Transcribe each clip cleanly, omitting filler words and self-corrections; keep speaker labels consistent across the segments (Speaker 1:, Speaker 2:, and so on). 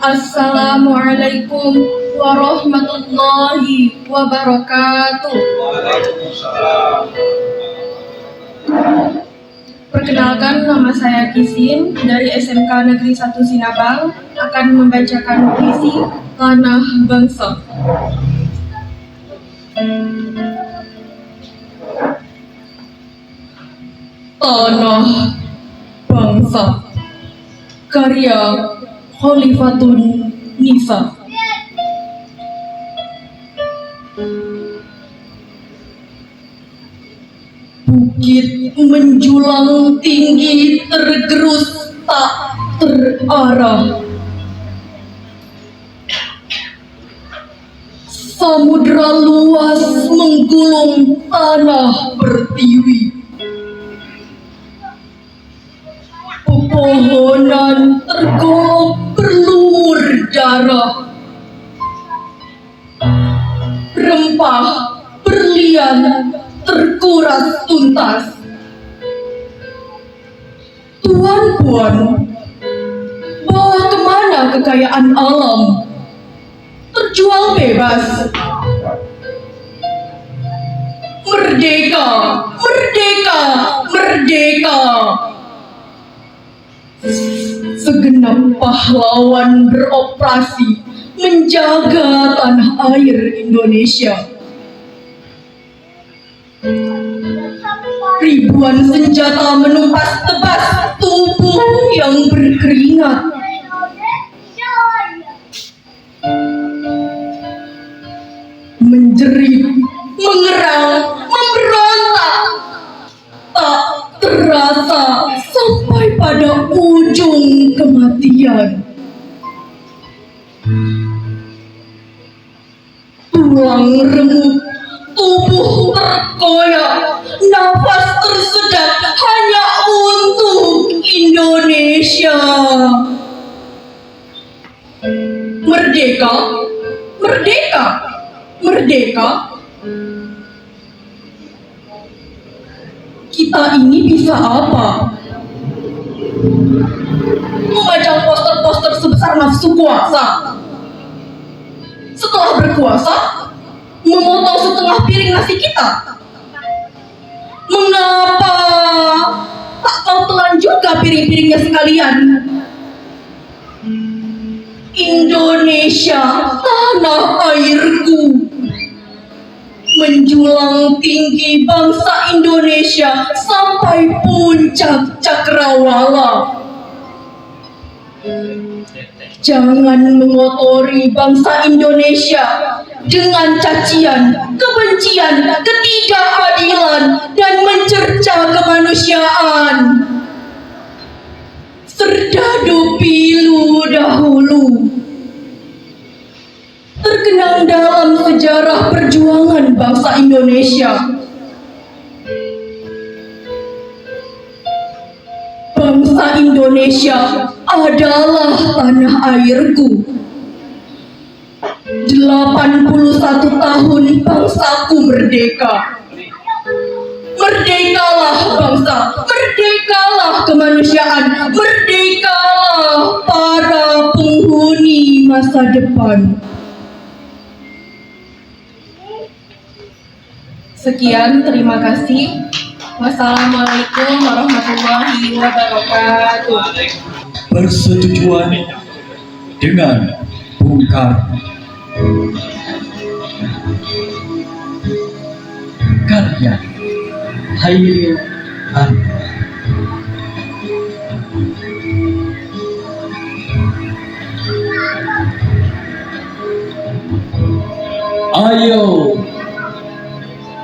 Speaker 1: Assalamualaikum warahmatullahi wabarakatuh. Perkenalkan, nama saya Kisin dari SMK Negeri 1 Sinabang, akan membacakan puisi Tanah Bangsa. Tanah Bangsa, karya Khalifatun Nisa. Bukit menjulang tinggi, tergerus tak terarah. Samudra luas menggulung tanah pertiwi. Pepohonan tergolok berlumur darah. Rempah berlian terkuras tuntas. Tuan-puan, bawa kemana kekayaan alam? Terjual bebas. Merdeka, merdeka, merdeka. Segenap pahlawan beroperasi menjaga tanah air Indonesia. Ribuan senjata menumpas tebas tubuh yang berkeringat. Menjerit, mengerang, memberontak, tak terasa sampai pada ujung kematian. Tulang remuk, tubuh terkoyak, nafas tersedak hanya untuk Indonesia. Merdeka, merdeka, merdeka. Kita ini bisa apa? Memajang poster-poster sebesar nafsu kuasa. Setelah berkuasa, memotong setengah piring nasi kita. Mengapa tak kau telan juga piring-piringnya sekalian? Indonesia, tanah airku. Menjulang tinggi bangsa Indonesia sampai puncak cakrawala. Jangan mengotori bangsa Indonesia dengan cacian, kebencian, ketidakadilan, dan mencerca kemanusiaan. Serdadu pilu dahulu terkenang dalam sejarah perjuangan bangsa Indonesia. Bangsa Indonesia adalah tanah airku. 81 tahun bangsaku merdeka. Merdekalah bangsa, merdekalah kemanusiaan, merdekalah para penghuni masa depan. Sekian, terima kasih. Wassalamualaikum warahmatullahi wabarakatuh.
Speaker 2: Persetujuan dengan Bung Karno. Karya Hairil Anwar. Ayo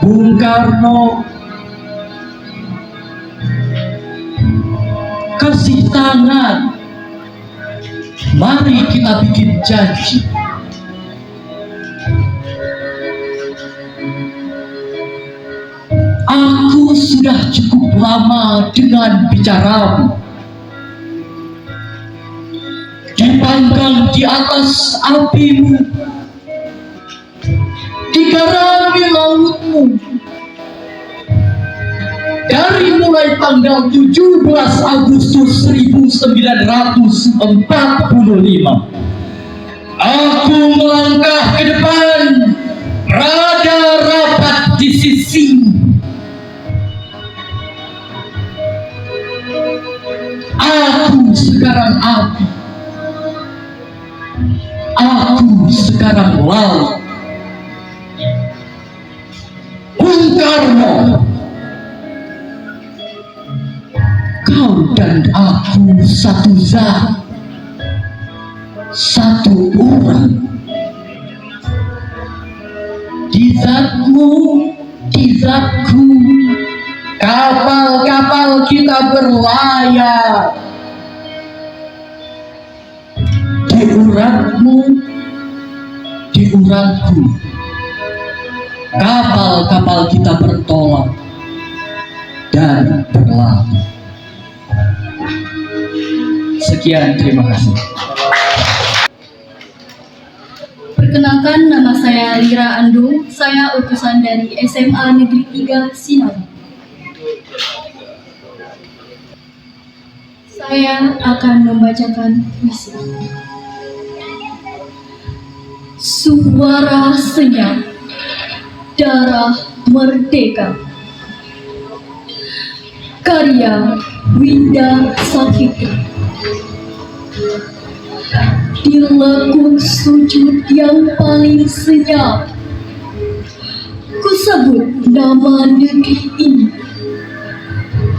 Speaker 2: Bung Karno, kasih tangan. Mari kita bikin janji. Aku sudah cukup lama dengan bicaramu. Dipanggang di atas apimu, digarami lautmu. Dari mulai tanggal 17 Agustus 1945 Aku melangkah ke depan, rada rapat di sisimu. Aku sekarang api, aku sekarang laut. Bung Karno, kau dan aku satu zat, satu orang. Di zatmu, di zatku, kapal-kapal kita berlayar. Di uratmu, di uratku, kapal-kapal kita bertolak dan berlalu. Sekian, terima kasih.
Speaker 3: Perkenalkan, nama saya Lira Andung, saya utusan dari SMA Negeri 3 Sinabang. Saya akan membacakan puisi. Suara senyap, darah merdeka. Karya Winda Safitri. Di lekuk sujud yang paling senyap, ku sebut nama negeri ini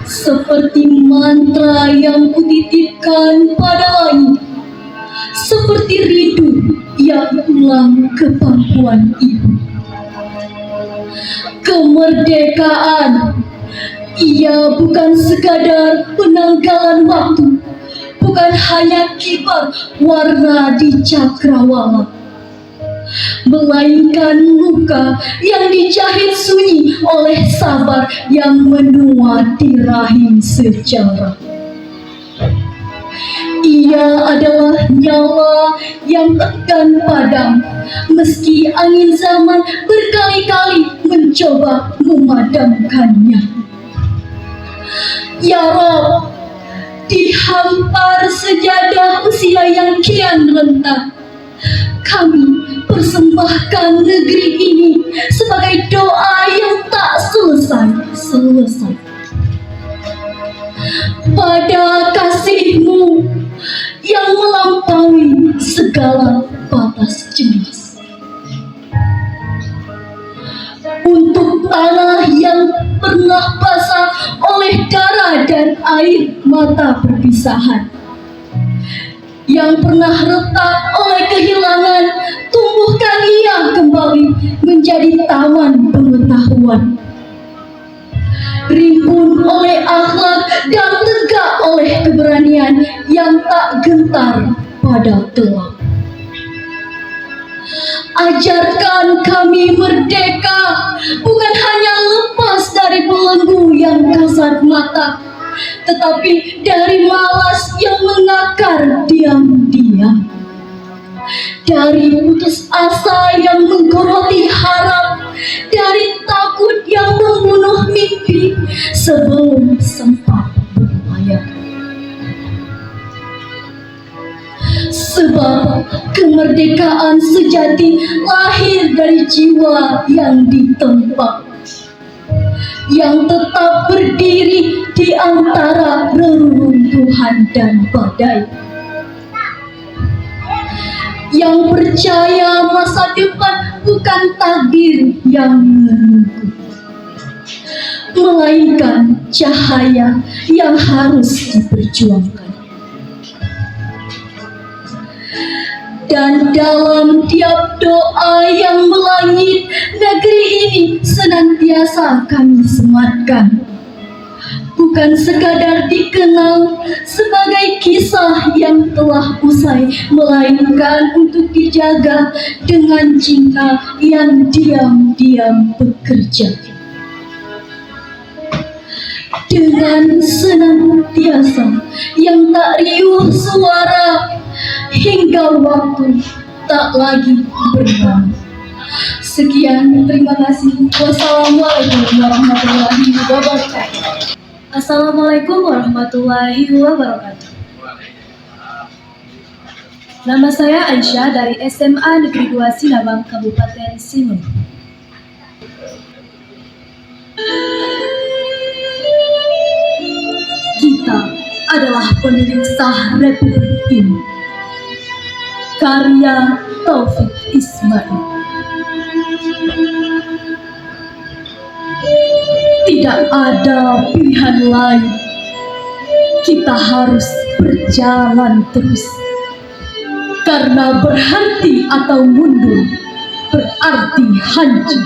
Speaker 3: seperti mantra yang kutitipkan pada langit, seperti rindu yang pulang ke pangkuan ibu. Kemerdekaan, ia bukan sekadar penanggalan waktu, bukan hanya kibar warna di cakrawala, melainkan luka yang dijahit sunyi oleh sabar yang menua di rahim sejarah. Ia adalah nyawa yang enggan padam, meski angin zaman berkali-kali mencoba memadamkannya. Ya Rob, dihampar sejadah usia yang kian rentah, kami persembahkan negeri ini sebagai doa yang tak selesai. Pada kasihmu yang melampaui segala batas jenis. Untuk tanah yang pernah basah oleh darah dan air mata perpisahan, yang pernah retak oleh kehilangan, tumbuhkan ia kembali menjadi taman pengetahuan. Rimbun oleh akhlak dan tegak oleh keberanian yang tak gentar pada gelap. Ajarkan kami merdeka, bukan hanya lepas dari belenggu yang kasat mata, tetapi dari malas yang mengakar diam-diam, dari putus asa yang menggoroti harap, dari takut yang membunuh mimpi sebelum sempat berlayar. Sebab kemerdekaan sejati lahir dari jiwa yang ditempa, yang tetap berdiri di antara reruntuhan dan badai, yang percaya masa depan bukan takdir yang menunggu, melainkan cahaya yang harus diperjuangkan. Dan dalam tiap doa yang melangit, negeri ini senantiasa kami sematkan, bukan sekadar dikenal sebagai kisah yang telah usai, melainkan untuk dijaga dengan cinta yang diam-diam bekerja, dengan senantiasa yang tak riuh suara hingga waktu tak lagi bernama. Sekian, terima kasih. Wassalamualaikum warahmatullahi wabarakatuh. Assalamualaikum warahmatullahi wabarakatuh. Nama saya Aisyah dari SMA Negeri 2 Sinabang, Kabupaten Simun. Kita adalah pemilik sah Republik ini. Karya Taufik Ismail. Tidak ada pilihan lain. Kita harus berjalan terus. Karena berhenti atau mundur berarti hancur.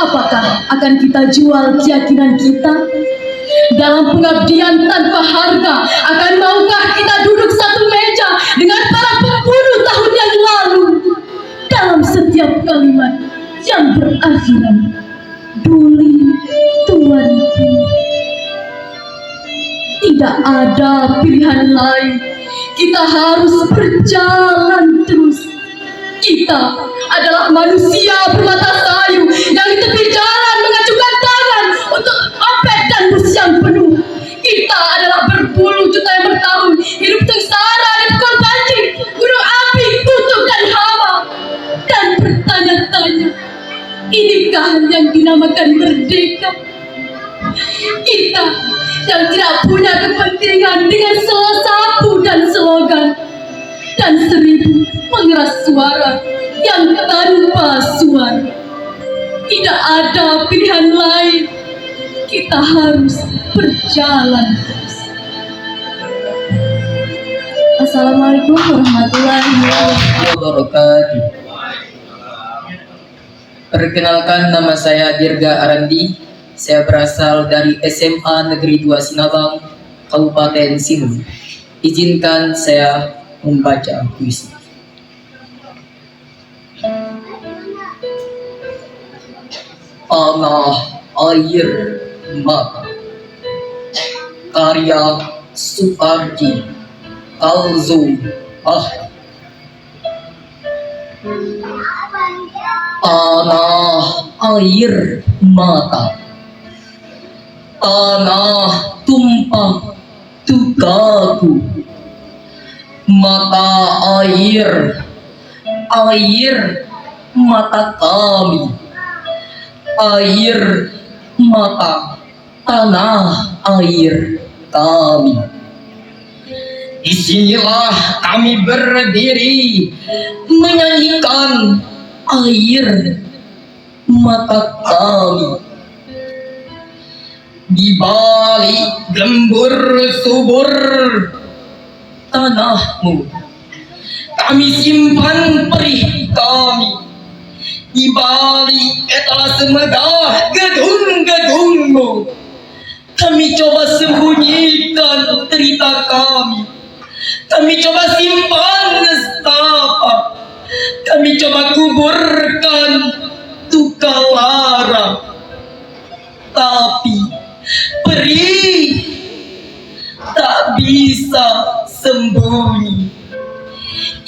Speaker 3: Apakah akan kita jual keyakinan kita? Dalam pengabdian tanpa harga, akan maukah kita duduk satu meja dengan para pembunuh tahun yang lalu? Dalam setiap kalimat yang berakhiran Duli tuanku. Tidak ada pilihan lain. Kita harus berjalan terus. Kita adalah manusia bermata sayu yang di tepi jalan mengacukan tangan untuk opet dan bus yang penuh. Kita adalah berbulu juta yang bertahun, hidup sengsara di pekol banjir, gunung api, kutuk dan hama. Dan bertanya-tanya, inikah yang dinamakan merdeka? Kita yang tidak punya kepentingan dengan sapu dan slogan, dan 1000 mengeras suara yang tanpa suara. Tidak ada pilihan lain. Kita harus berjalan terus. Assalamualaikum warahmatullahi
Speaker 2: wabarakatuh. Perkenalkan, nama saya Dirga Arandi. Saya berasal dari SMA Negeri 2 Sinabang, Kabupaten Simun. Izinkan saya membaca puisi. Tanah, air, mata. Karya Suparji Kalzum Tanah, air, mata. Tanah tumpah dukaku. Mata air, air mata kami. Air mata tanah air kami. Disinilah kami berdiri menyanyikan air mata kami. Di balik gembur subur tanahmu, kami simpan perih kami. Di balik etalase megah gedung-gedungmu, kami coba sembunyikan cerita kami. Kami coba simpan nestapa. Kami coba kuburkan duka lara. Tapi perih tak bisa sembunyi.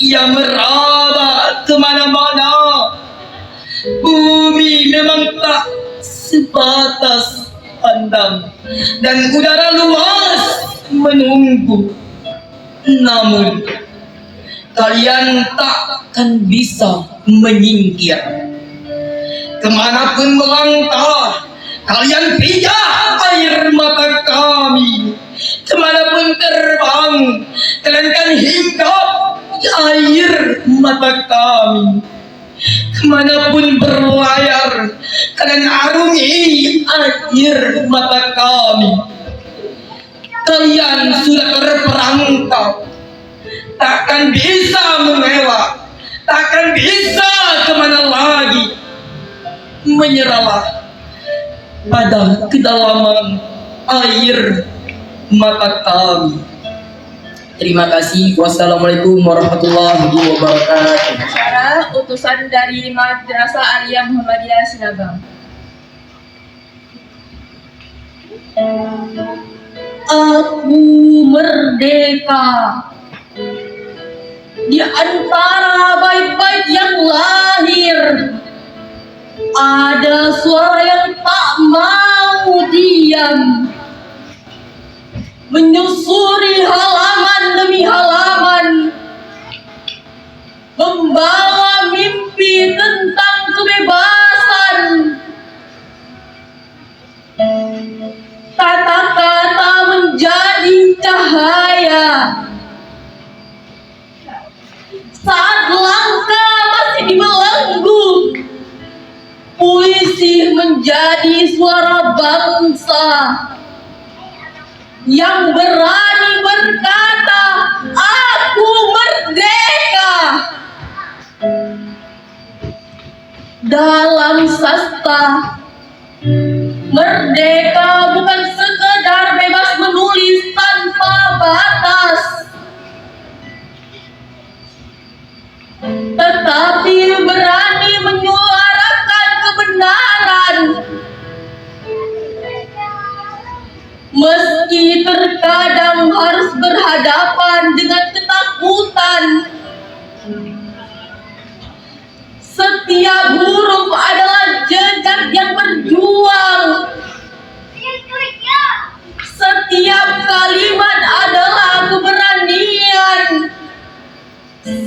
Speaker 2: Ia meraba kemana-mana. Bumi memang tak sebatas pandang, dan udara luas menunggu. Namun kalian takkan bisa menyingkir. Kemanapun melangkah, kalian pijak air mata kami. Kemanapun terbang, kalian kan hinggap air mata kami. Kemanapun berlayar, kalian arungi air mata kami. Kalian sudah terperangkap, takkan bisa mengelak, takkan bisa kemana lagi. Menyerahlah pada kedalaman air mata kami. Terima kasih. Wassalamualaikum warahmatullahi wabarakatuh.
Speaker 1: Acara utusan dari Madrasah Aliyah Muhammadiyah Sinabang.
Speaker 3: Aku merdeka di antara bait-bait yang lahir. Ada suara yang tak mau diam, menyusuri halaman demi halaman. cahaya. Saat langkah masih dibelenggu, puisi menjadi suara bangsa yang berani berkata, "Aku merdeka." Dalam sastra, merdeka bukan sekedar bebas menulis tanpa batas, tetapi berani menyuarakan kebenaran. Meski terkadang harus berhadapan dengan ketakutan, setiap huruf adalah jejak yang berjuang. Setiap kalimat adalah keberanian.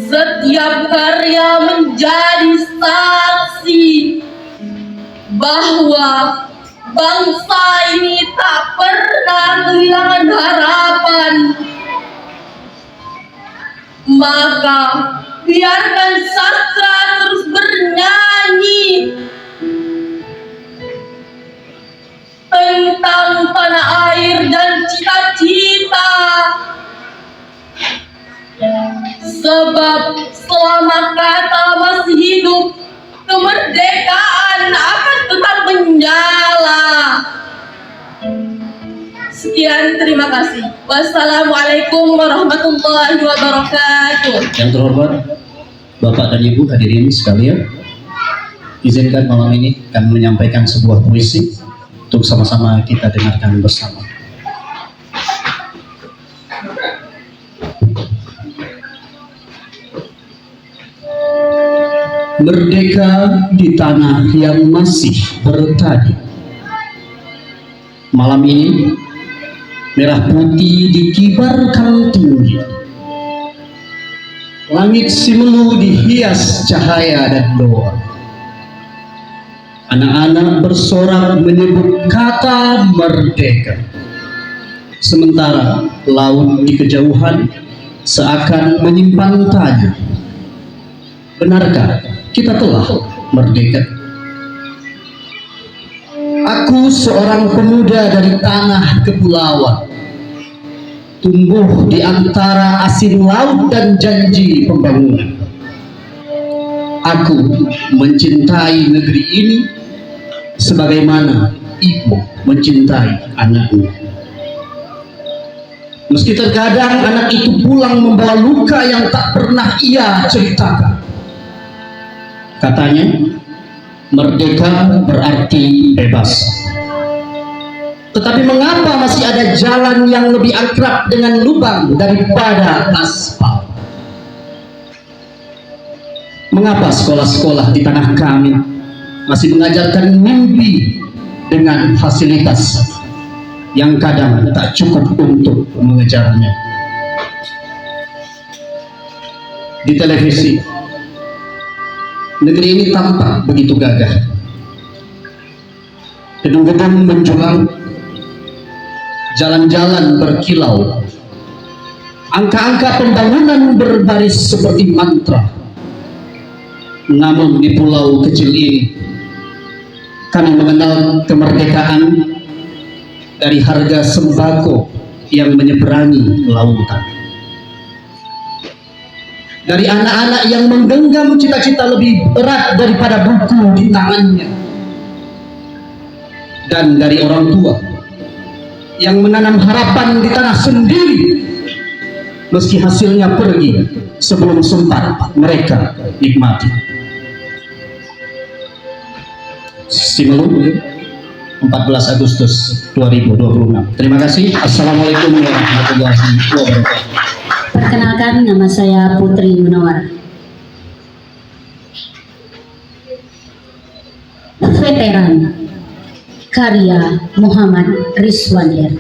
Speaker 3: Setiap karya menjadi saksi bahwa bangsa ini tak pernah kehilangan harapan. Maka biarkan sastra terus bernyanyi tentang tanah air dan cita-cita. Sebab selama kata masih hidup, kemerdekaan akan tetap menyala. Sekian, terima kasih. Wassalamualaikum warahmatullahi wabarakatuh.
Speaker 4: Yang terhormat Bapak dan Ibu hadirin sekalian, izinkan malam ini kami menyampaikan sebuah puisi untuk sama-sama kita dengarkan bersama. Merdeka di tanah yang masih bertani. Malam ini merah putih dikibarkan tinggi. Langit Simelu dihias cahaya dan doa. Anak-anak bersorak menyebut kata merdeka. Sementara laut di kejauhan seakan menyimpan tanya, benarkah kita telah merdeka? Aku seorang pemuda dari tanah kepulauan, tumbuh di antara asin laut dan janji pembangunan. Aku mencintai negeri ini sebagaimana ibu mencintai anaknya. Meski terkadang anak itu pulang membawa luka yang tak pernah ia ceritakan. Katanya, merdeka berarti bebas. Tetapi mengapa masih ada jalan yang lebih akrab dengan lubang daripada aspal? Mengapa sekolah-sekolah di tanah kami masih mengajarkan mimpi dengan fasilitas yang kadang tak cukup untuk mengejarnya? Di televisi, negeri ini tampak begitu gagah. Gedung-gedung menjulang, jalan-jalan berkilau, angka-angka pembangunan berbaris seperti mantra. Namun di pulau kecil ini, kami mengenal kemerdekaan dari harga sembako yang menyeberangi lautan, dari anak-anak yang menggenggam cita-cita lebih berat daripada buku di tangannya, dan dari orang tua yang menanam harapan di tanah sendiri meski hasilnya pergi sebelum sempat mereka nikmati. Simelu, 14 Agustus 2026. Terima kasih. Assalamualaikum warahmatullahi wabarakatuh.
Speaker 5: Perkenalkan, nama saya Putri Munawar. Veteran, karya Muhammad Rizwanir.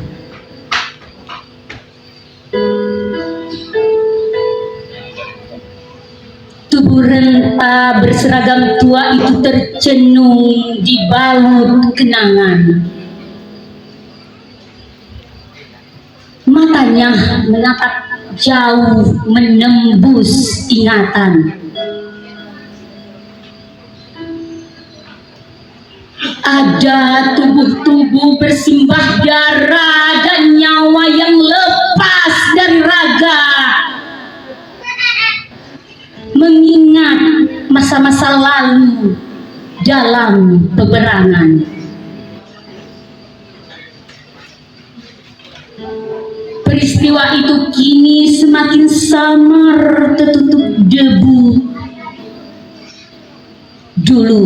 Speaker 5: Tubuh renta berseragam tua itu tercenung di balut kenangan. Matanya menatap jauh menembus ingatan. Ada tubuh-tubuh bersimbah darah dan nyawa yang lepas dari raga, mengingat masa-masa lalu dalam peperangan. Peristiwa itu kini semakin samar tertutup debu. Dulu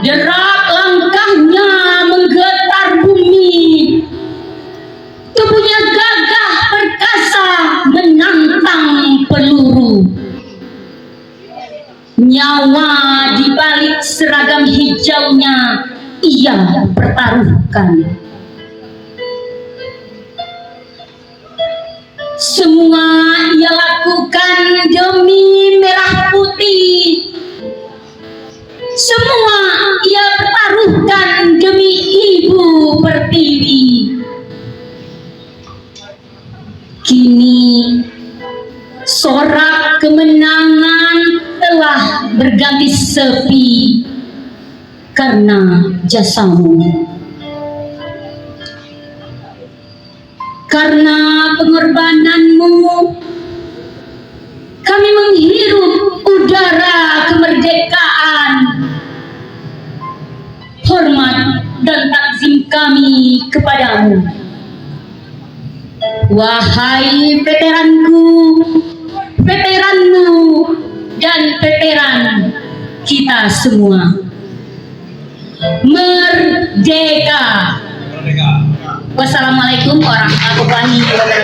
Speaker 5: derak langkahnya menggetar bumi, tubuhnya gagah perkasa menantang peluru. Nyawa di balik seragam hijaunya ia pertaruhkan. Semua ia lakukan demi merah putih. Semua ia pertaruhkan demi Ibu Pertiwi. Kini sorak kemenangan telah berganti sepi karena jasamu. Karena pengorbananmu, kami menghirup udara kemerdekaan. Hormat dan takzim kami kepadamu. Wahai veteranku, veteranmu, dan veteran kita semua. Merdeka! Wassalamualaikum warahmatullahi wabarakatuh.